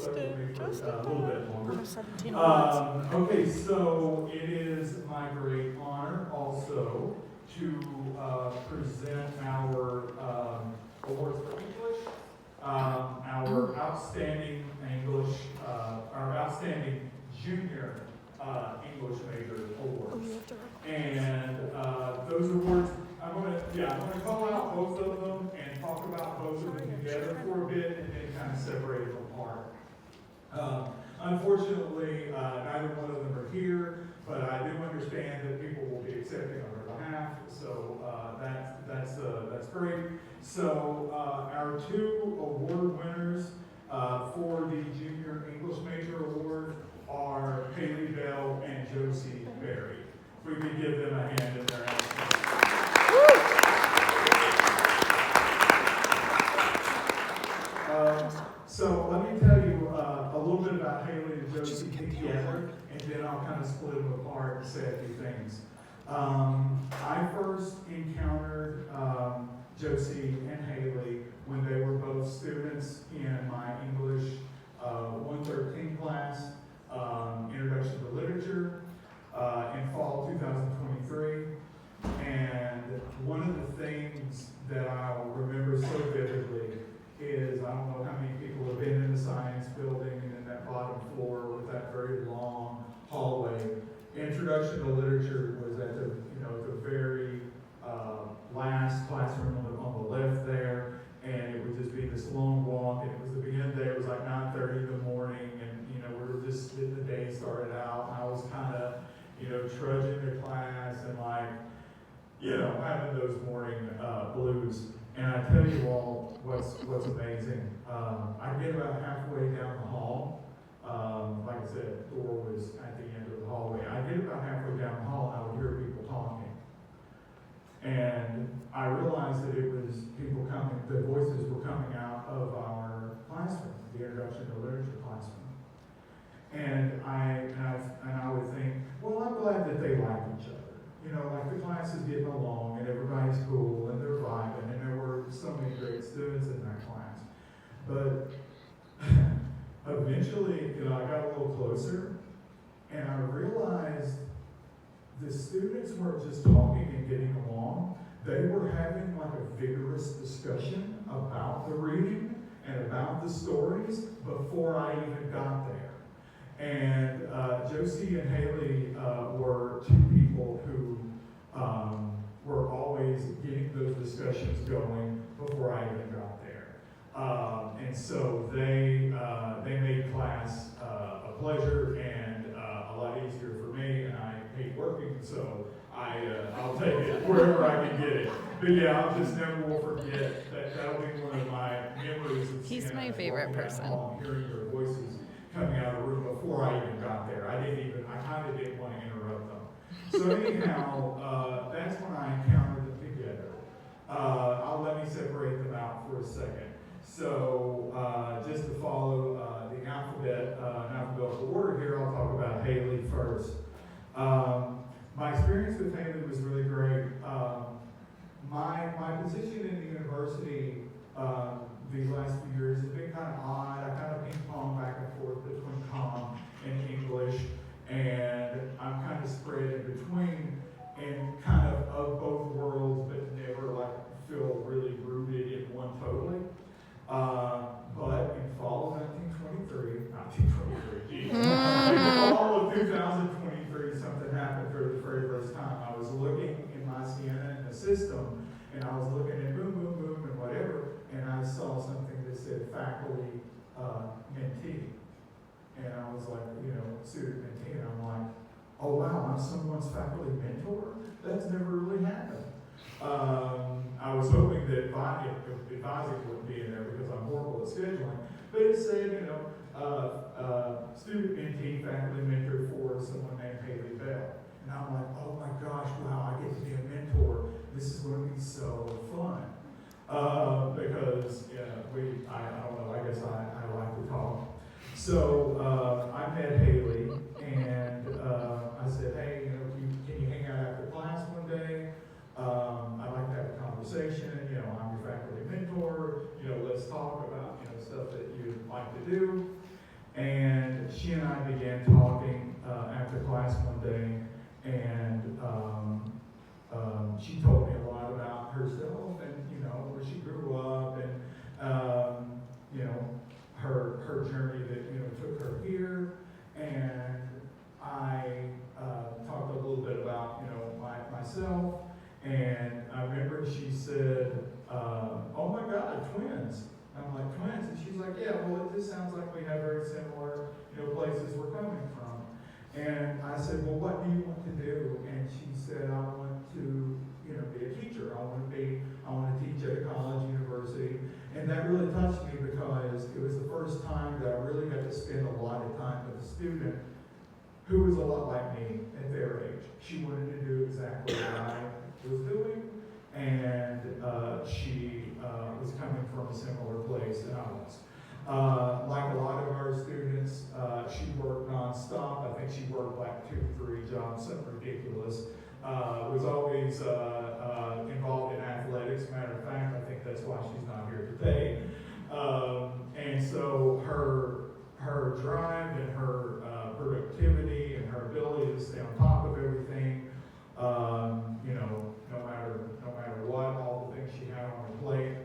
a little bit longer. 17 minutes. Okay, so it is my great honor also to present our awards for English, our outstanding English, our outstanding junior English major awards. And those awards, I'm gonna call out both of them and talk about both of them together for a bit and then kind of separate them apart. Unfortunately, neither one of them are here, but I do understand that people will be accepting on their behalf, so that's great. So our two award winners for the Junior English Major Award are Haley Bell and Jocie Berry. If we could give them a hand in their absence. So let me tell you a little bit about Haley and Jocie together, and then I'll kind of split them apart and say a few things. I first encountered Jocie and Haley when they were both students in my English 113 class, Introduction to Literature, in fall 2023. And one of the things that I'll remember so vividly is, I don't know how many people have been in the science building and in that bottom floor with that very long hallway. Introduction to Literature was at the very last classroom on the left there, and it would just be this long walk, and it was the beginning of the day. It was like 9:30 in the morning, and the day started out, and I was kind of trudging to class and having those morning blues. And I tell you all what's amazing. I get about halfway down the hall. Like I said, the door was at the end of the hallway. I get about halfway down the hall and I would hear people talking. And I realized that it was people coming, the voices were coming out of our classroom, the Introduction to Literature classroom. And I would think, well, I'm glad that they like each other. Like the class is getting along and everybody's cool and they're vibing, and there were so many great students in that class. But eventually, I got a little closer and I realized the students weren't just talking and getting along. They were having like a vigorous discussion about the reading and about the stories before I even got there. And Jocie and Haley were two people who were always getting those discussions going before I even got there. And so they made class a pleasure and a lot easier for me, and I hate working, so I'll take it wherever I can get it. But yeah, I'll just never will forget that'll be one of my memories of He's my favorite person. Hearing their voices coming out of the room before I even got there. I kind of didn't want to interrupt them. So anyhow, that's when I encountered them together. Let me separate them out for a second. So just to follow the alphabetical order here, I'll talk about Haley first. My experience with Haley was really great. My position in the university these last few years has been kind of odd. I kind of ping-pong back and forth between comm and English, and I'm kind of spread in between and kind of both worlds, but never feel really rooted in one totally. But in fall of 1923, in fall of 2023, something happened for the very first time. I was looking in my Sienna in the system, and I was looking at boom, boom, boom, and whatever, and I saw something that said faculty mentee. And I was like, student mentee, and I'm like, oh wow, I'm someone's faculty mentor? That's never really happened. I was hoping that advising wouldn't be in there because I'm horrible at scheduling, but it said, student mentee, faculty mentor for someone named Haley Bell. And I'm like, oh my gosh, wow, I get to be a mentor. This is going to be so fun. Because, I don't know, I guess I like to talk. So I met Haley, and I said, hey, can you hang out after class one day? I'd like to have a conversation. I'm your faculty mentor. Let's talk about stuff that you'd like to do. And she and I began talking after class one day, and she told me a lot about herself and, you know, where she grew up and, you know, her journey that, you know, took her here. And I talked a little bit about, you know, myself. And I remember she said, oh my God, twins. I'm like, twins? And she's like, yeah, well, it just sounds like we have very similar, you know, places we're coming from. And I said, well, what do you want to do? And she said, I want to, you know, be a teacher. I want to teach at a college, university. And that really touched me because it was the first time that I really got to spend a lot of time with a student who was a lot like me at their age. She wanted to do exactly what I was doing, and she was coming from a similar place than I was. Like a lot of our students, she worked nonstop. I think she worked like 2-3 jobs, something ridiculous. Was always involved in athletics. Matter of fact, I think that's why she's not here today. And so her drive and her productivity and her ability to stay on top of everything, you know, no matter what, all the things she had on her plate,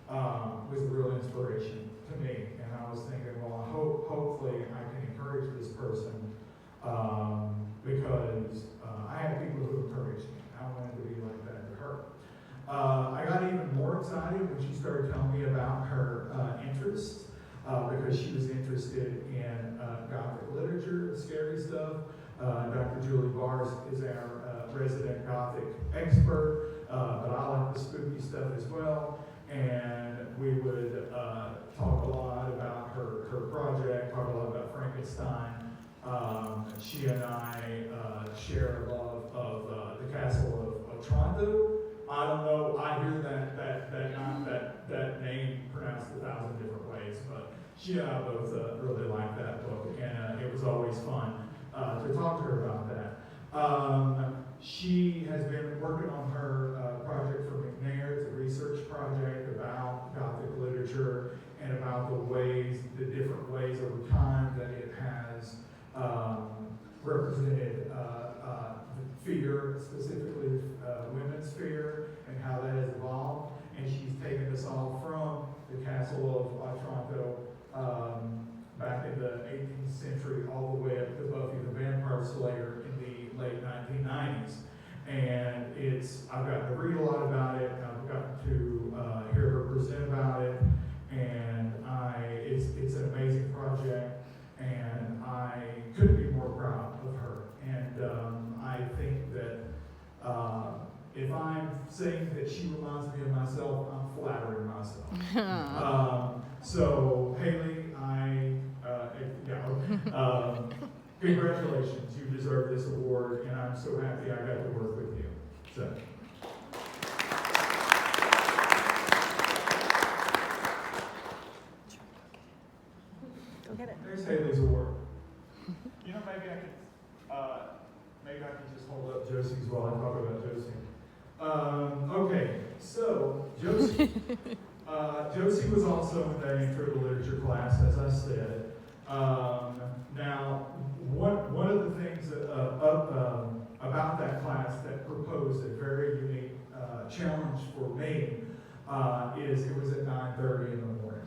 was a real inspiration to me. And I was thinking, well, hopefully I can encourage this person, because I had people who encouraged me. I wanted to be like that to her. I got even more excited when she started telling me about her interests, because she was interested in Gothic literature, scary stuff. Dr. Julie Bars is our resident Gothic expert, but I like the spooky stuff as well. And we would talk a lot about her project, talk a lot about Frankenstein. She and I share a love of the Castle of Otranto. I don't know, I hear that name pronounced 1,000 different ways, but she and I both really liked that book, and it was always fun to talk to her about that. She has been working on her project for McNair. It's a research project about Gothic literature and about the different ways over time that it has represented fear, specifically women's fear, and how that has evolved. And she's taken us all from the Castle of Otranto back in the 18th century all the way up to Buffy the Vampire Slayer in the late 1990s. And I've gotten to read a lot about it, I've gotten to hear her present about it, and it's an amazing project, and I couldn't be more proud of her. And I think that if I'm saying that she reminds me of myself, I'm flattering myself. So Haley, congratulations, you deserve this award, and I'm so happy I got to work with you. So. Go get it. There's Haley's award. You know, maybe I can just hold up Josie's while I talk about Jocie. Okay, so Jocie. Jocie was also in that intro to literature class, as I said. Now, one of the things about that class that proposed a very unique challenge for me is it was at 9:30 in the morning,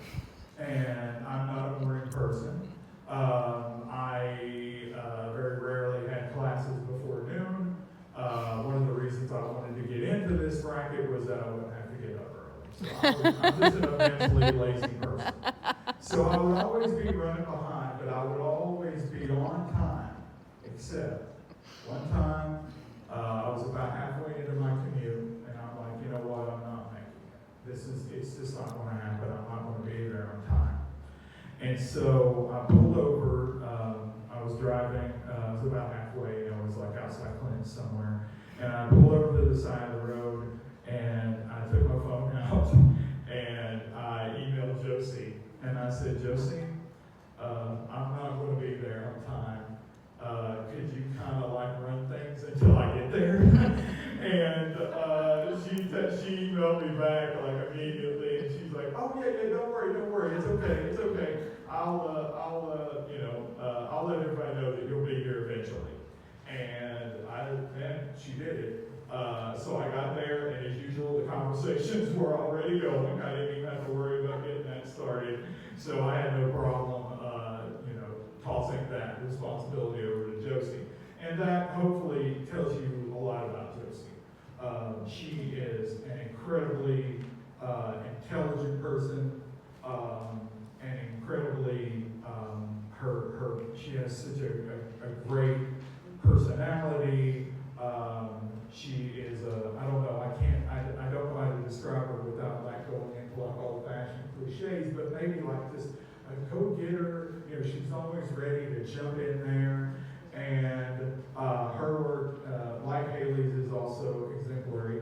and I'm not a morning person. I very rarely had classes before noon. One of the reasons I wanted to get into this bracket was that I wouldn't have to get up early. So I'm just an immensely lazy person. So I would always be running behind, but I would always be on time, except one time I was about halfway into my commute, and I'm like, you know what, I'm not making it. It's just not going to happen. I'm not going to be there on time. And so I pulled over. I was driving. I was about halfway. I was like outside Clinton somewhere, and I pulled over to the side of the road, and I took my phone out, and I emailed Jocie. And I said, Jocie, I'm not going to be there on time. Could you kind of like run things until I get there? And she emailed me back like immediately, and she's like, oh yeah, don't worry, it's okay. I'll I got there, and as usual, the conversations were already going. I didn't even have to worry about getting that started. So I had no problem, tossing that responsibility over to Jocie. And that hopefully tells you a lot about Jocie. She is an incredibly intelligent person, and incredibly, she has such a great personality. She is I don't know how to describe her without like going into like old fashioned cliches, but maybe like just a go-getter. She's always ready to jump in there, and her work, like Haley's, is also exemplary.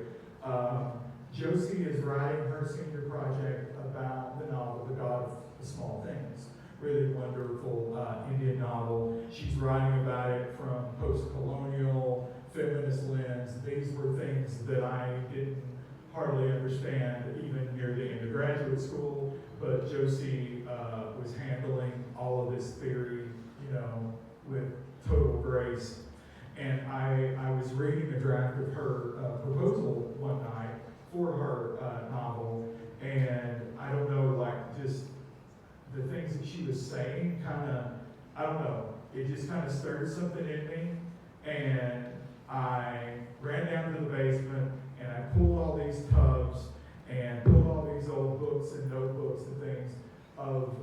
Jocie is writing her senior project about the novel, The God of the Small Things. Really wonderful Indian novel. She's writing about it from post-colonial, feminist lens. These were things that I didn't hardly understand even near the end of graduate school, but Jocie was handling all of this theory, with total grace. And I was reading a draft of her proposal one night for her novel, and I don't know, like just the things that she was saying I don't know, it just kind of stirred something in me, and I ran down to the basement and I pulled all these tubs and pulled all these old books and notebooks and things of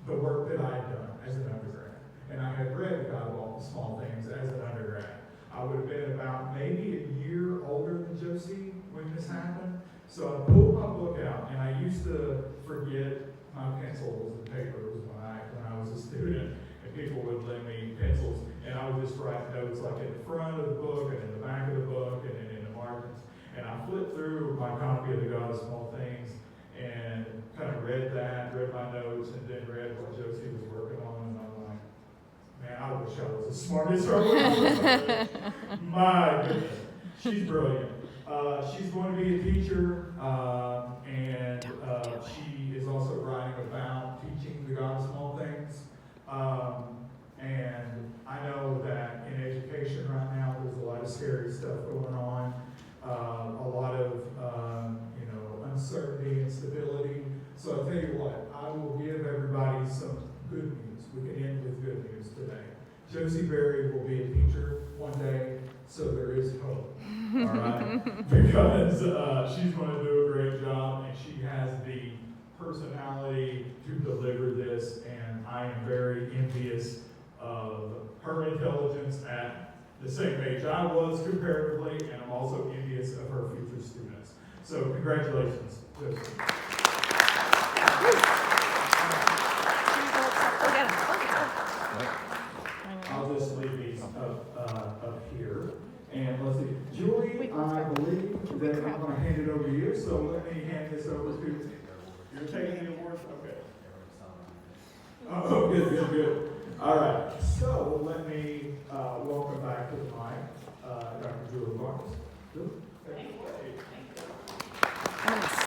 the work that I had done as an undergrad. And I had read God of All the Small Things as an undergrad. I would have been about maybe a year older than Jocie when this happened. So I pulled my book out, and I used to forget my pencils and papers when I was a student, and people would lend me pencils, and I would just write notes like in the front of the book and in the back of the book and in the margins. And I flipped through my copy of The God of Small Things and kind of read my notes, and then read what Jocie was working on, and I'm like, man, I wish I was as smart as her. My goodness, she's brilliant. She's going to be a teacher, and she is also writing about teaching the God of Small Things. And I know that in education right now, there's a lot of scary stuff going on, a lot of uncertainty and stability. So I'll tell you what, I will give everybody some good news. We can end with good news today. Jocie Berry will be a teacher one day, so there is hope. All right, because she's going to do a great job, and she has the personality to deliver this, and I am very envious of her intelligence at the same age I was comparatively, and I'm also envious of her future students. So congratulations, Jocie. I'll just leave these up here. And let's see, Julie, I believe that I'm going to hand it over to you, so let me hand this over to, you're taking the award? Okay. Oh, good. All right, so let me welcome back to the mic, Dr. Julie Barnes. Julie? Thank you.